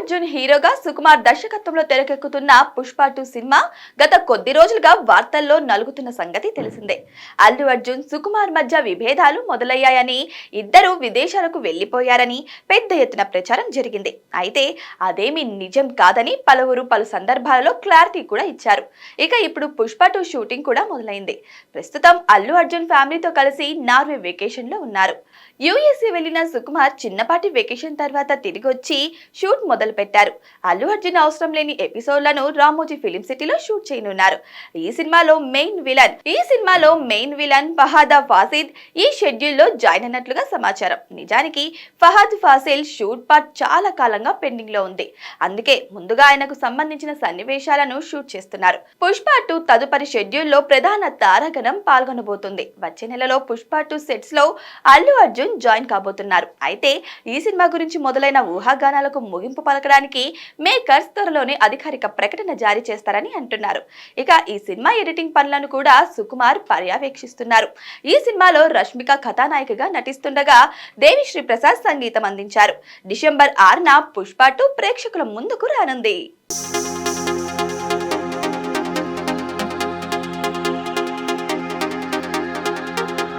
అర్జున్ హీరోగా సుకుమార్ దర్శకత్వంలో తెరకెక్కుతున్న పుష్ప 2 సినిమా గత కొద్ది రోజులుగా వార్తల్లో నలుగుతున్న సంగతి తెలిసిందే. అల్లు అర్జున్ సుకుమార్ మధ్య విభేదాలు మొదలయ్యాయని, ఇద్దరు విదేశాలకు వెళ్లిపోయారని పెద్ద ఎత్తున ప్రచారం జరిగింది. అయితే అదేమీ నిజం కాదని పలువురు పలు సందర్భాలలో క్లారిటీ కూడా ఇచ్చారు. ఇక ఇప్పుడు పుష్ప 2 షూటింగ్ కూడా మొదలైంది. ప్రస్తుతం అల్లు అర్జున్ ఫ్యామిలీతో కలిసి నార్వే వెకేషన్ లో ఉన్నారు. యుఎస్ఏ వెళ్లిన సుకుమార్ చిన్నపాటి వెకేషన్ తర్వాత తిరిగి వచ్చి షూట్ మొదలు పెట్టారు. అల్లు అర్జున్ అవసరం లేని ఎపిసోడ్లను రామోజీ ఫిలిం సిటీలో షూట్ చేయనున్నారు. ఈ సినిమాలో మెయిన్ విలన్ ఫహద్ ఫాసిల్ ఈ షెడ్యూల్ లో జాయిన్ అయినట్లుగా సమాచారం. నిజానికి ఫహద్ ఫాసిల్ షూట్ పార్ట్ చాలా కాలంగా పెండింగ్ లో ఉంది. అందుకే ముందుగా ఆయనకు సంబంధించిన సన్నివేశాలను షూట్ చేస్తున్నారు. పుష్ప 2 తదుపరి షెడ్యూల్ లో ప్రధాన తారాగణం పాల్గొనబోతుంది. వచ్చే నెలలో పుష్ప 2 సెట్స్ లో అల్లు అర్జున్ జాయిన్ కాబోతున్నారు. అయితే ఈ సినిమా గురించి మొదలైన ఊహాగానాలకు ముగింపు పలకడానికి మేకర్స్ త్వరలోనే అధికారిక ప్రకటన జారీ చేస్తారని అంటున్నారు. ఇక ఈ సినిమా ఎడిటింగ్ పనులను కూడా సుకుమార్ పర్యవేక్షిస్తున్నారు. ఈ సినిమాలో రష్మిక కథానాయికగా నటిస్తుండగా దేవిశ్రీ ప్రసాద్ సంగీతం అందించారు. డిసెంబర్ 6న పుష్ప 2 ప్రేక్షకుల ముందుకు రానుంది.